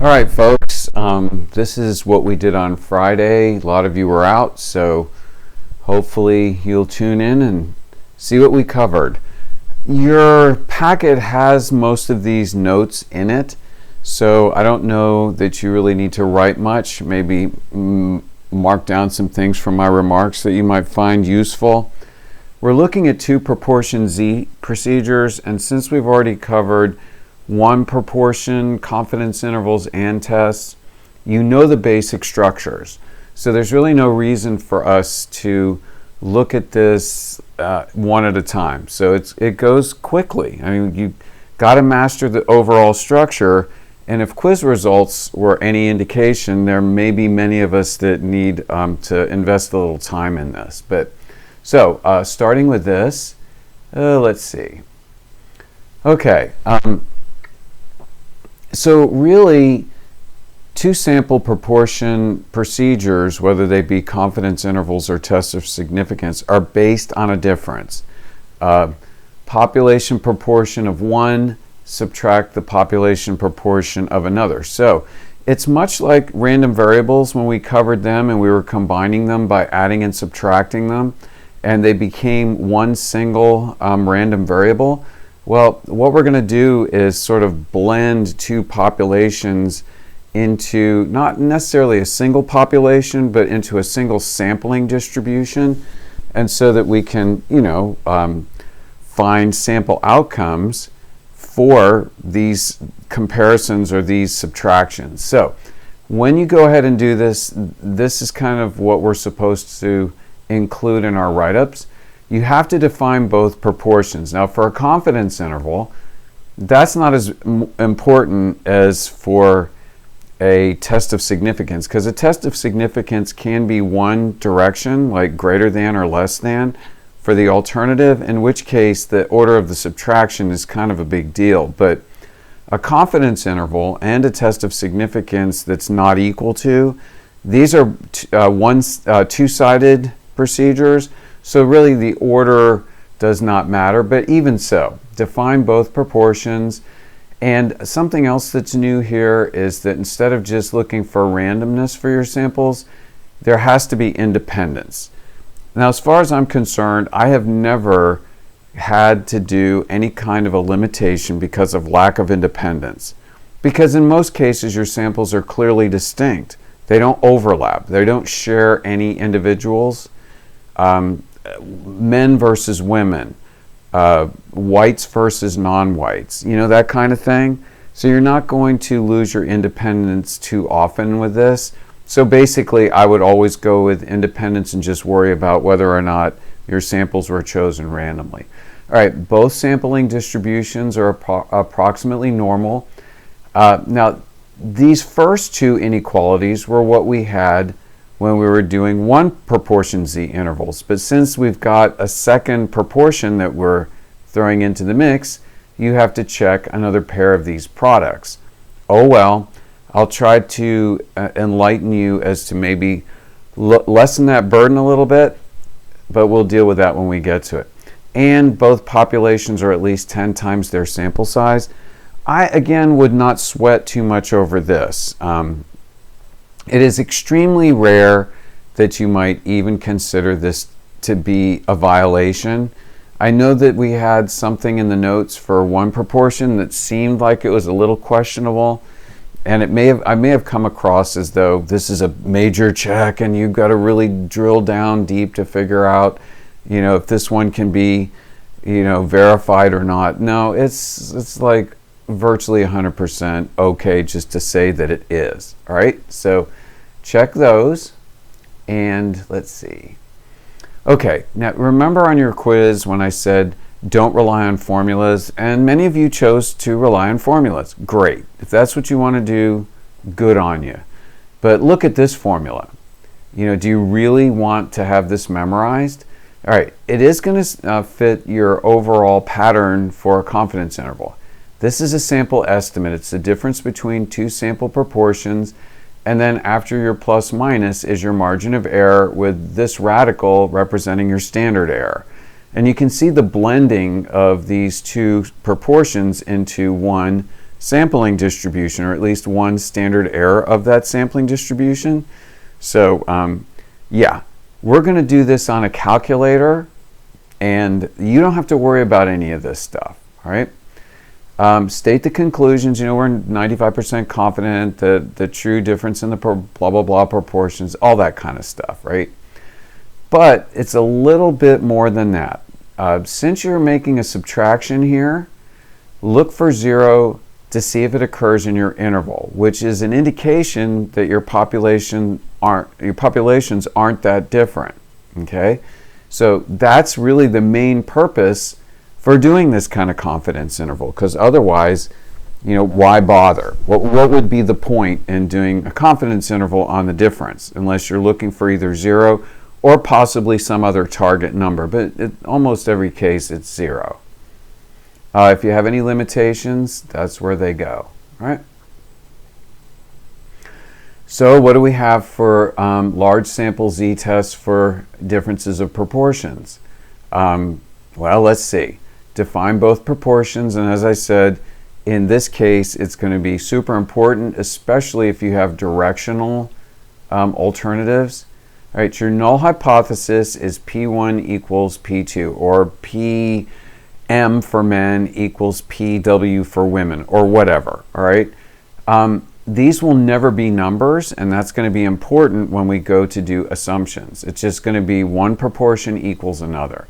All right, folks, this is what we did on Friday. A lot of you were out, so hopefully you'll tune in and see what we covered. Your packet has most of these notes in it, so I don't know that you really need to write much. Maybe mark down some things from my remarks that you might find useful. We're looking at two proportion Z procedures, and since we've already covered one proportion, confidence intervals, and tests, you know the basic structures. So there's really no reason for us to look at this one at a time. So it goes quickly. I mean, you got to master the overall structure, and if quiz results were any indication, there may be many of us that need to invest a little time in this. But so starting with this, let's see. Okay. So really, two sample proportion procedures, whether they be confidence intervals or tests of significance, are based on a difference. Population proportion of one, subtract the population proportion of another. So it's much like random variables when we covered them and we were combining them by adding and subtracting them, and they became one single random variable. Well, what we're going to do is sort of blend two populations into not necessarily a single population, but into a single sampling distribution, and so that we can, find sample outcomes for these comparisons or these subtractions. So when you go ahead and do this, this is kind of what we're supposed to include in our write-ups. You have to define both proportions. Now, for a confidence interval, that's not as important as for a test of significance, because a test of significance can be one direction, like greater than or less than, for the alternative, in which case the order of the subtraction is kind of a big deal. But a confidence interval and a test of significance that's not equal to, these are two-sided procedures. So really the order does not matter, but even so, define both proportions. And something else that's new here is that instead of just looking for randomness for your samples, there has to be independence. Now, as far as I'm concerned, I have never had to do any kind of a limitation because of lack of independence. Because in most cases, your samples are clearly distinct. They don't overlap. They don't share any individuals. Men versus women, whites versus non-whites, that kind of thing. So you're not going to lose your independence too often with this. So basically, I would always go with independence and just worry about whether or not your samples were chosen randomly. All right, both sampling distributions are approximately normal. Now, these first two inequalities were what we had when we were doing one proportion Z intervals. But since we've got a second proportion that we're throwing into the mix, you have to check another pair of these products. Oh well, I'll try to enlighten you as to maybe lessen that burden a little bit, but we'll deal with that when we get to it. And both populations are at least 10 times their sample size. I, again, would not sweat too much over this. It is extremely rare that you might even consider this to be a violation. I know that we had something in the notes for one proportion that seemed like it was a little questionable, and I may have come across as though this is a major check and you've got to really drill down deep to figure out, if this one can be, verified or not. No, it's like virtually 100% okay just to say that it is. All right, so check those, and let's see. Okay, now remember on your quiz when I said don't rely on formulas, and many of you chose to rely on formulas. Great. If that's what you want to do, good on you. But look at this formula. Do you really want to have this memorized? All right, it is going to fit your overall pattern for a confidence interval. This is a sample estimate. It's the difference between two sample proportions, and then after your plus minus is your margin of error, with this radical representing your standard error. And you can see the blending of these two proportions into one sampling distribution, or at least one standard error of that sampling distribution. So yeah, we're going to do this on a calculator, and you don't have to worry about any of this stuff. All right. State the conclusions. You know, we're 95% confident that the true difference in the blah, blah, blah proportions, all that kind of stuff, right? But it's a little bit more than that. Since you're making a subtraction here, look for 0 to see if it occurs in your interval, which is an indication that your populations aren't that different, okay? So that's really the main purpose for doing this kind of confidence interval, because otherwise, you know, why bother? What would be the point in doing a confidence interval on the difference, unless you're looking for either 0 or possibly some other target number? But in almost every case, it's 0. If you have any limitations, that's where they go, right? So what do we have for large sample z-tests for differences of proportions? Well, let's see. Define both proportions, and as I said, in this case, it's going to be super important, especially if you have directional alternatives. All right, your null hypothesis is P1 equals P2, or PM for men equals PW for women, or whatever, all right? These will never be numbers, and that's going to be important when we go to do assumptions. It's just going to be one proportion equals another.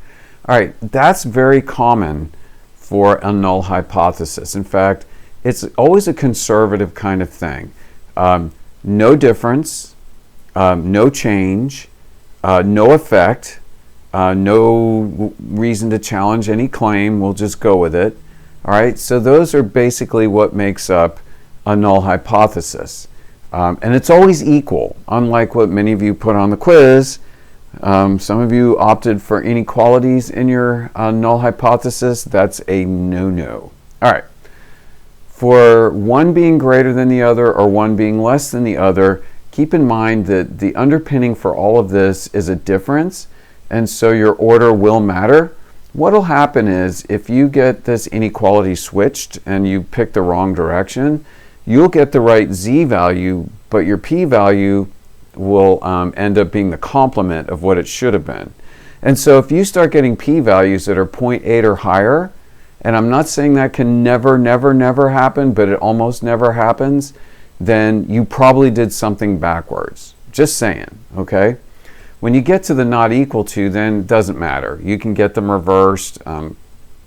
All right, that's very common for a null hypothesis. In fact, it's always a conservative kind of thing. No difference, no change, no effect, no reason to challenge any claim. We'll just go with it. All right, so those are basically what makes up a null hypothesis. And it's always equal, unlike what many of you put on the quiz. Some of you opted for inequalities in your null hypothesis. That's a no-no. All right. For one being greater than the other or one being less than the other, keep in mind that the underpinning for all of this is a difference, and so your order will matter. What will happen is if you get this inequality switched and you pick the wrong direction, you'll get the right z value, but your p-value will end up being the complement of what it should have been. And so if you start getting p-values that are 0.8 or higher, and I'm not saying that can never, never, never happen, but it almost never happens, then you probably did something backwards. Just saying, okay? When you get to the not equal to, then it doesn't matter. You can get them reversed,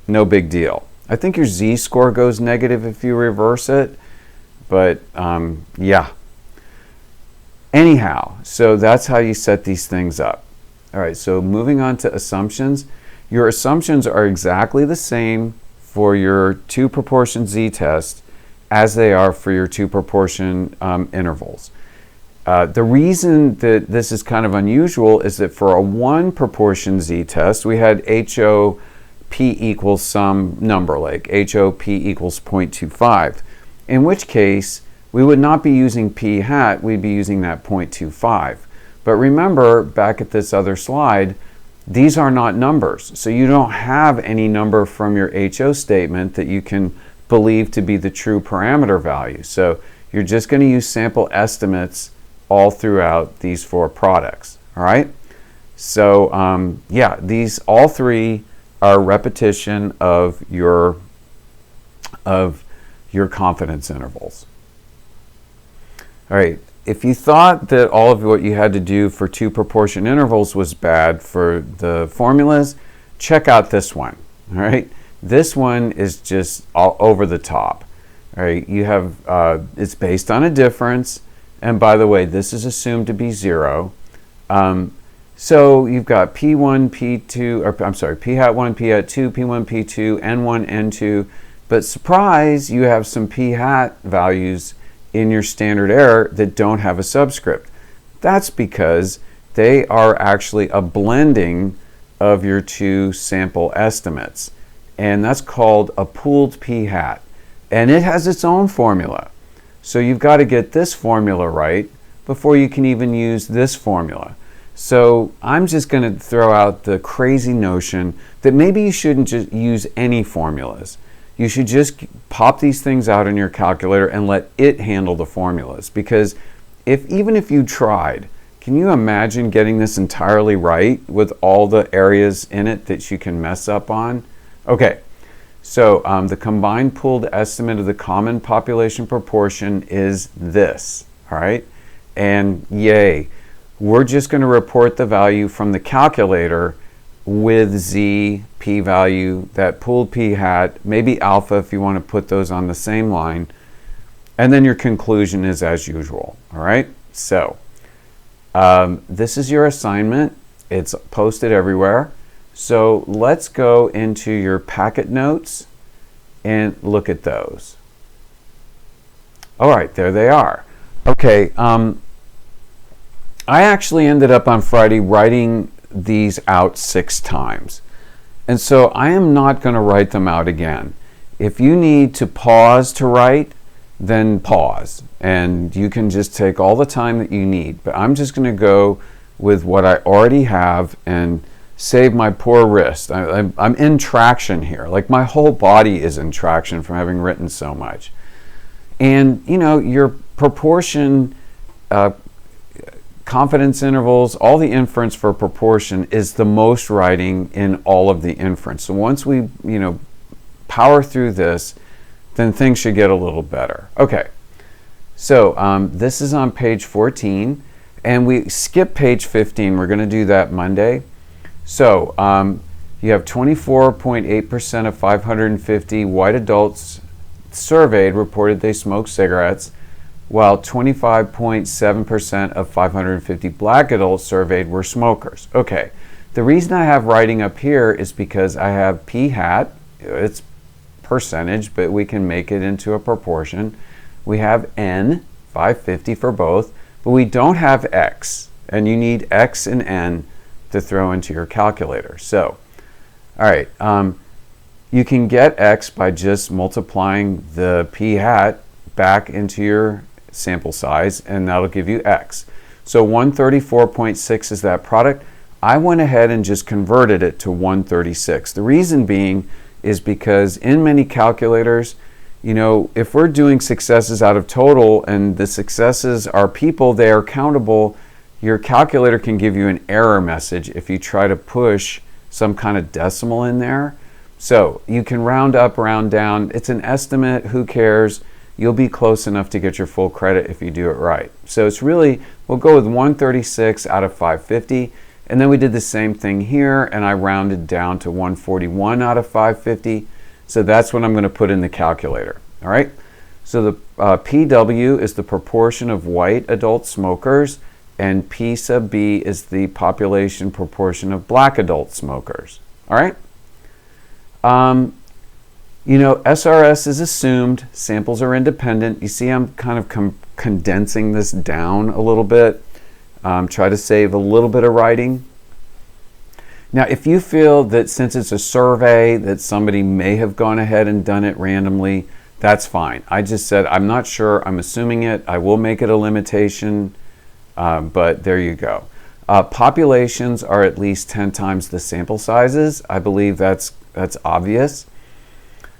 no big deal. I think your z-score goes negative if you reverse it, but yeah. Anyhow, so that's how you set these things up. All right, so moving on to assumptions. Your assumptions are exactly the same for your two proportion z-test as they are for your two proportion intervals. The reason that this is kind of unusual is that for a one proportion z-test, we had HOP equals some number, like HOP equals 0.25, in which case we would not be using p hat, we'd be using that 0.25. But remember, back at this other slide, these are not numbers. So you don't have any number from your HO statement that you can believe to be the true parameter value. So you're just going to use sample estimates all throughout these four products. All right? So yeah, these all three are repetition of your confidence intervals. All right, if you thought that all of what you had to do for two proportion intervals was bad for the formulas, check out this one. All right, this one is just all over the top. All right, you have it's based on a difference, and by the way, this is assumed to be 0. So you've got P1, P2, or I'm sorry, P hat 1, P hat 2, P1, P2, N1, N2, but surprise, you have some P hat values in your standard error that don't have a subscript. That's because they are actually a blending of your two sample estimates, and that's called a pooled p hat, and it has its own formula. So you've got to get this formula right before you can even use this formula. So I'm just going to throw out the crazy notion that maybe you shouldn't just use any formulas. you should just pop these things out in your calculator and let it handle the formulas. Because even if you tried, can you imagine getting this entirely right with all the areas in it that you can mess up on? Okay, so the combined pooled estimate of the common population proportion is this, all right? And yay, we're just going to report the value from the calculator with Z, p-value, that pooled p-hat, maybe alpha if you want to put those on the same line, and then your conclusion is as usual, all right? So this is your assignment. It's posted everywhere. So let's go into your packet notes and look at those. All right, there they are. Okay, I actually ended up on Friday writing these out 6 times. And so I am not going to write them out again. If you need to pause to write, then pause. And you can just take all the time that you need. But I'm just going to go with what I already have and save my poor wrist. I'm in traction here. Like my whole body is in traction from having written so much. And, you know, your proportion, confidence intervals, all the inference for proportion is the most writing in all of the inference. So once we, you know, power through this, then things should get a little better. Okay, so this is on page 14, and we skip page 15. We're going to do that Monday. So you have 24.8% of 550 white adults surveyed reported they smoked cigarettes, while 25.7% of 550 black adults surveyed were smokers. Okay, the reason I have writing up here is because I have p-hat, it's percentage, but we can make it into a proportion. We have n, 550 for both, but we don't have x, and you need x and n to throw into your calculator. So, all right, you can get x by just multiplying the p-hat back into your sample size, and that'll give you x. So 134.6 is that product. I went ahead and just converted it to 136. The reason being is because in many calculators, you know, if we're doing successes out of total and the successes are people, they are countable, your calculator can give you an error message if you try to push some kind of decimal in there. So you can round up, round down. It's an estimate, who cares? You'll be close enough to get your full credit if you do it right. So it's really, we'll go with 136 out of 550. And then we did the same thing here, and I rounded down to 141 out of 550. So that's what I'm going to put in the calculator. All right. So the PW is the proportion of white adult smokers, and P sub B is the population proportion of black adult smokers. All right. You know, SRS is assumed, samples are independent. You see I'm kind of condensing this down a little bit. Try to save a little bit of writing. Now, if you feel that since it's a survey that somebody may have gone ahead and done it randomly, that's fine. I just said, I'm not sure, I'm assuming it. I will make it a limitation, but there you go. Populations are at least 10 times the sample sizes. I believe that's obvious.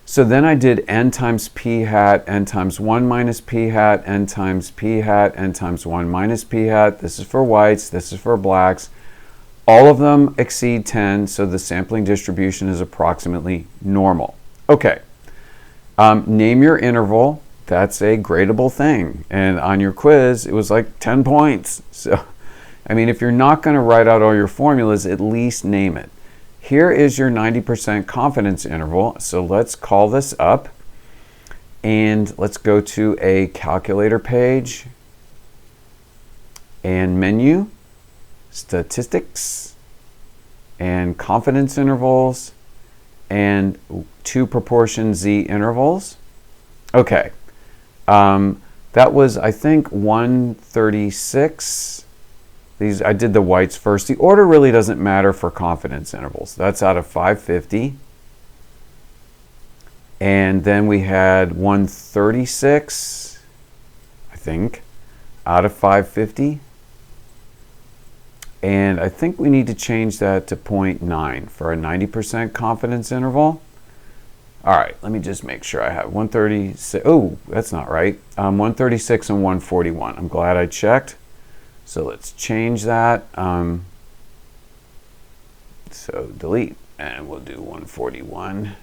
So then I did n times p hat, n times 1 minus p hat, n times p hat, n times 1 minus p hat. This is for whites, this is for blacks. All of them exceed 10, so the sampling distribution is approximately normal. Okay, name your interval. That's a gradable thing. And on your quiz, it was like 10 points. So, I mean, if you're not going to write out all your formulas, at least name it. Here is your 90% confidence interval. So let's call this up and let's go to a calculator page and menu, statistics, and confidence intervals, and 2 proportion Z intervals. Okay, that was, I think, 136. I did the whites first. The order really doesn't matter for confidence intervals. That's out of 550. And then we had 136, I think, out of 550. And I think we need to change that to 0.9 for a 90% confidence interval. All right, let me just make sure I have 136. Oh, that's not right. 136 and 141. I'm glad I checked. So let's change that. So delete, and we'll do 141.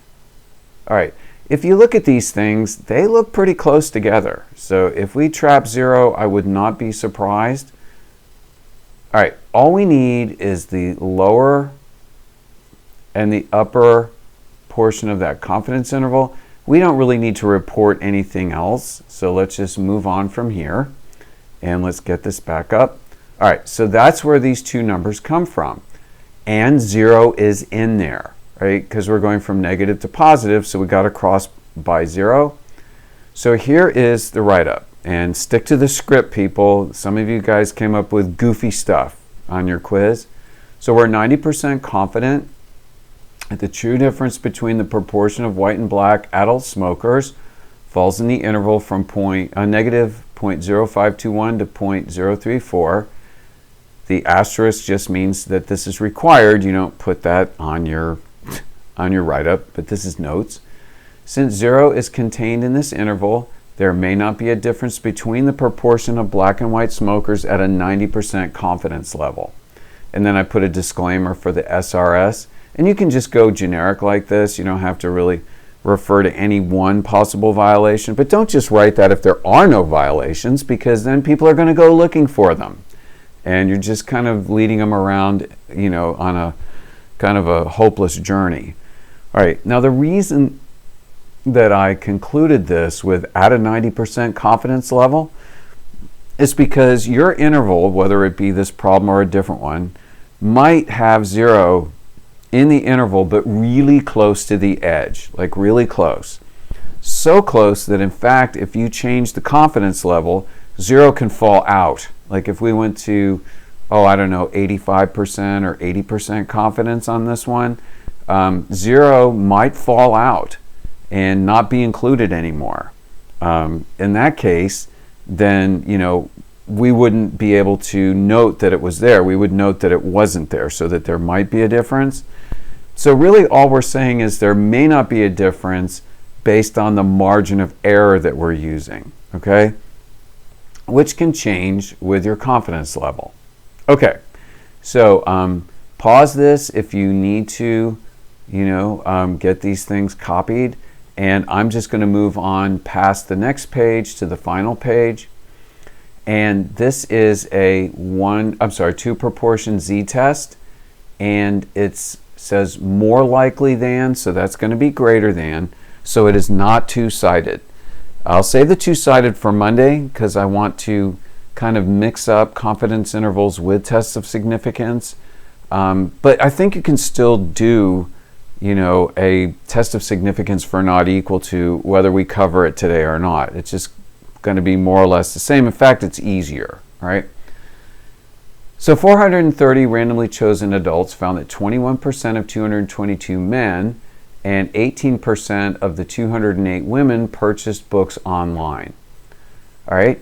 All right, if you look at these things, they look pretty close together. So if we trap 0, I would not be surprised. All right, all we need is the lower and the upper portion of that confidence interval. We don't really need to report anything else. So let's just move on from here and let's get this back up. All right, so that's where these two numbers come from. And 0 is in there, right? Because we're going from negative to positive, so we got to cross by 0. So here is the write-up. And stick to the script, people. Some of you guys came up with goofy stuff on your quiz. So we're 90% confident that the true difference between the proportion of white and black adult smokers falls in the interval from negative 0.0521 to 0.034. The asterisk just means that this is required. You don't put that on your write-up, but this is notes. Since 0 is contained in this interval, there may not be a difference between the proportion of black and white smokers at a 90% confidence level. And then I put a disclaimer for the SRS. And you can just go generic like this. You don't have to really refer to any one possible violation. But don't just write that if there are no violations, because then people are going to go looking for them. And you're just kind of leading them around, on a kind of a hopeless journey. All right, now the reason that I concluded this with at a 90% confidence level is because your interval, whether it be this problem or a different one, might have 0 in the interval, but really close to the edge, like really close. So close that in fact, if you change the confidence level, 0 can fall out. Like if we went to, 85% or 80% confidence on this one, 0 might fall out and not be included anymore. In that case, then, we wouldn't be able to note that it was there. We would note that it wasn't there, so that there might be a difference. So really all we're saying is there may not be a difference based on the margin of error that we're using, okay? Which can change with your confidence level. Okay, so pause this if you need to, get these things copied. And I'm just going to move on past the next page to the final page. And this is a 2 proportion z-test. And it says more likely than, so that's going to be greater than. So it is not two-sided. I'll save the two-sided for Monday because I want to kind of mix up confidence intervals with tests of significance. But I think you can still do a test of significance for not equal to whether we cover it today or not. It's just going to be more or less the same. In fact, it's easier, right? So 430 randomly chosen adults found that 21% of 222 men and 18% of the 208 women purchased books online. All right.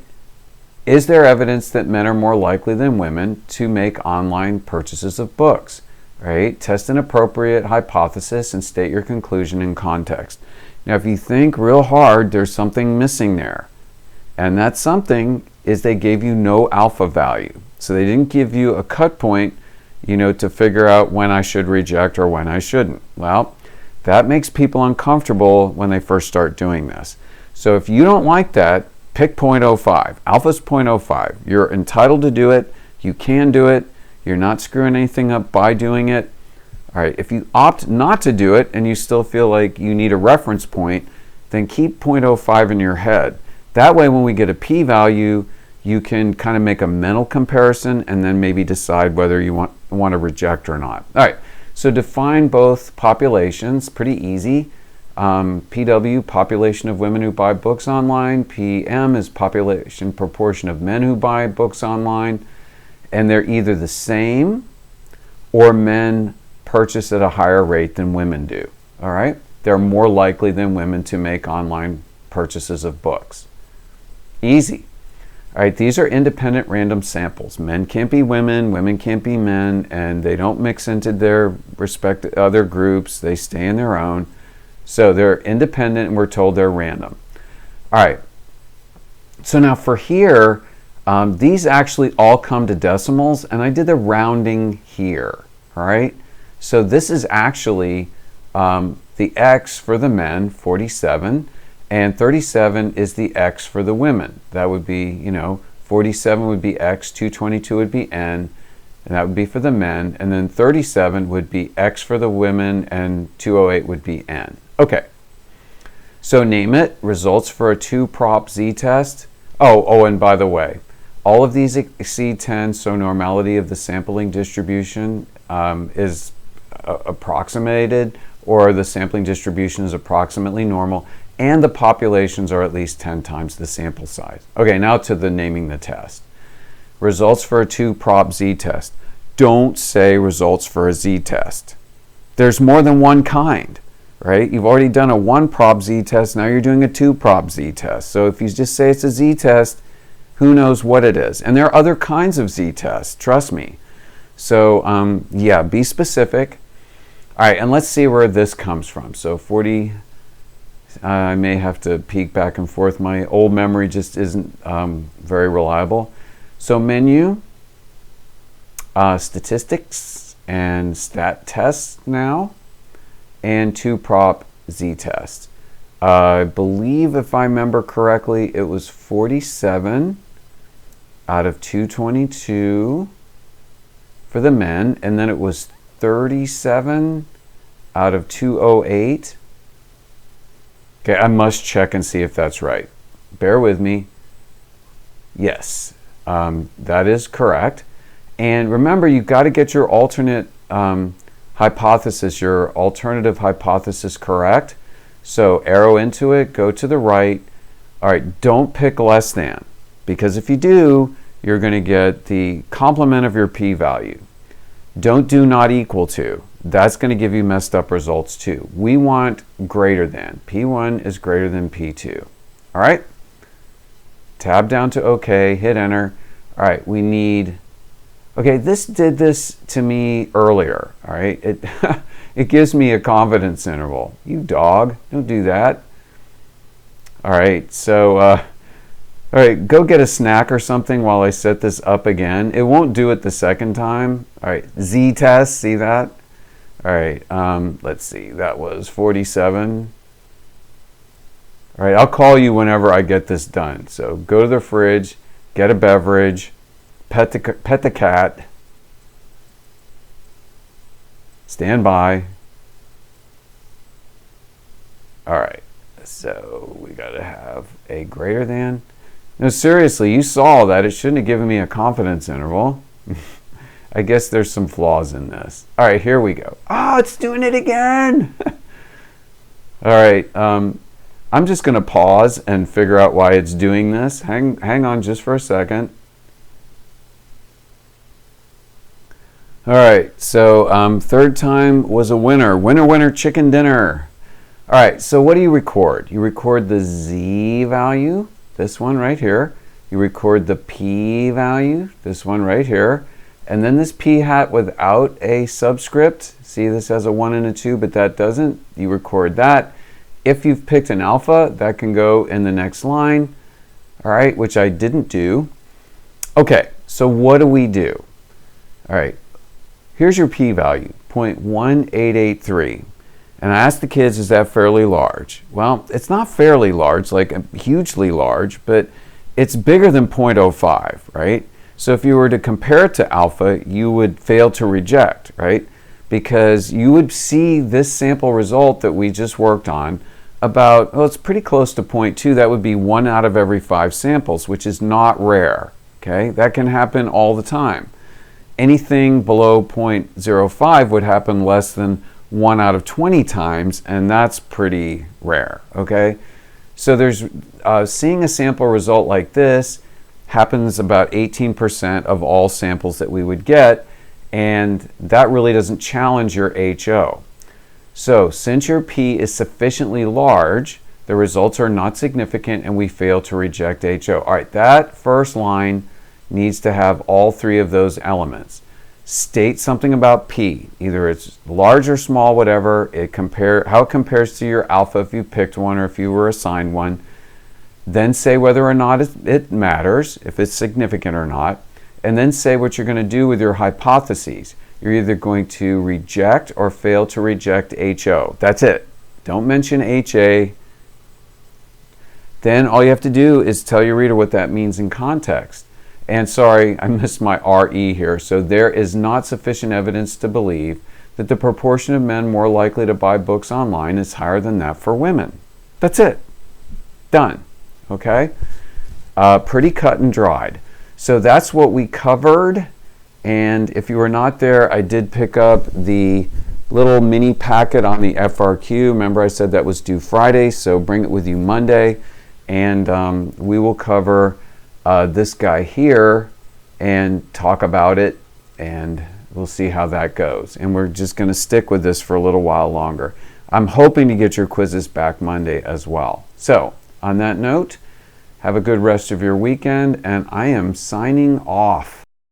Is there evidence that men are more likely than women to make online purchases of books? Right? Test an appropriate hypothesis and state your conclusion in context. Now, if you think real hard, there's something missing there. And that something is they gave you no alpha value. So they didn't give you a cut point, to figure out when I should reject or when I shouldn't. Well, that makes people uncomfortable when they first start doing this. So if you don't like that, pick 0.05. Alpha's 0.05. You're entitled to do it. You can do it. You're not screwing anything up by doing it. All right, if you opt not to do it and you still feel like you need a reference point, then keep 0.05 in your head. That way, when we get a p-value, you can kind of make a mental comparison and then maybe decide whether you want to reject or not. All right, so define both populations, pretty easy. PW, population of women who buy books online. PM is population proportion of men who buy books online. And they're either the same or men purchase at a higher rate than women do. All right? They're more likely than women to make online purchases of books. Easy. All right, these are independent random samples. Men can't be women, women can't be men, and they don't mix into their respective other groups. They stay in their own. So they're independent and we're told they're random. All right. So now for here, these actually all come to decimals, and I did the rounding here. All right. So this is actually the X for the men, 47, and 37 is the X for the women. That would be, 47 would be X, 222 would be N, and that would be for the men, and then 37 would be X for the women, and 208 would be N. Okay, so name it, results for a 2-prop z-test. Oh, and by the way, all of these exceed 10, so normality of the sampling distribution is approximated, or the sampling distribution is approximately normal, and the populations are at least 10 times the sample size. Okay, now to the naming the test. Results for a 2-prop z-test. Don't say results for a z-test. There's more than one kind, right? You've already done a 1-prop z-test, now you're doing a 2-prop z-test. So if you just say it's a z-test, who knows what it is? And there are other kinds of z-tests, trust me. So yeah, be specific. All right, and let's see where this comes from. So 40, I may have to peek back and forth. My old memory just isn't very reliable. So menu, statistics, and stat tests now, and 2-prop z-test. I believe, if I remember correctly, it was 47 out of 222 for the men, and then it was 37 out of 208. Okay, I must check and see if that's right. Bear with me. Yes, that is correct. And remember, you've got to get your alternate hypothesis, your alternative hypothesis correct. So arrow into it, go to the right. All right, don't pick less than, because if you do, you're going to get the complement of your p-value. Don't do not equal to. That's going to give you messed up results too. We want greater than. P1 is greater than P2. All right? Tab down to OK, hit enter. All right, we need, okay, this did this to me earlier. All right, it gives me a confidence interval. You dog, don't do that. All right, so, all right, go get a snack or something while I set this up again. It won't do it the second time. All right, z-test, see that? All right, let's see, that was 47. All right, I'll call you whenever I get this done. So go to the fridge, get a beverage, pet the cat, stand by. All right, so we gotta have a greater than. No, seriously, you saw that. It shouldn't have given me a confidence interval. I guess there's some flaws in this. All right, here we go. Oh, it's doing it again. All right, I'm just going to pause and figure out why it's doing this. Hang on just for a second. All right, so third time was a winner. Winner, winner, chicken dinner. All right, so what do you record? You record the z value, this one right here. You record the p value, this one right here. And then this p hat without a subscript. See, this has a 1 and a 2, but that doesn't. You record that. If you've picked an alpha, that can go in the next line, all right, which I didn't do. Okay, so what do we do? All right, here's your p-value, 0.1883. And I asked the kids, is that fairly large? Well, it's not fairly large, like hugely large, but it's bigger than 0.05, right? So if you were to compare it to alpha, you would fail to reject, right? Because you would see this sample result that we just worked on about, well, it's pretty close to 0.2. That would be 1 out of every 5 samples, which is not rare, okay? That can happen all the time. Anything below 0.05 would happen less than 1 out of 20 times, and that's pretty rare, okay? So there's seeing a sample result like this happens about 18% of all samples that we would get, and that really doesn't challenge your HO. So since your P is sufficiently large, the results are not significant and we fail to reject HO. All right, that first line needs to have all 3 of those elements. state something about P. Either it's large or small, whatever. How it compares to your alpha if you picked one or if you were assigned one. Then say whether or not it matters, if it's significant or not. And then say what you're going to do with your hypotheses. You're either going to reject or fail to reject HO. That's it. Don't mention HA. Then all you have to do is tell your reader what that means in context. And sorry, I missed my RE here. So there is not sufficient evidence to believe that the proportion of men more likely to buy books online is higher than that for women. That's it. Done. Okay? Pretty cut and dried. So that's what we covered. And if you were not there, I did pick up the little mini packet on the FRQ. Remember I said that was due Friday, so bring it with you Monday. And we will cover this guy here and talk about it, and we'll see how that goes. And we're just going to stick with this for a little while longer. I'm hoping to get your quizzes back Monday as well. So on that note, have a good rest of your weekend, and I am signing off.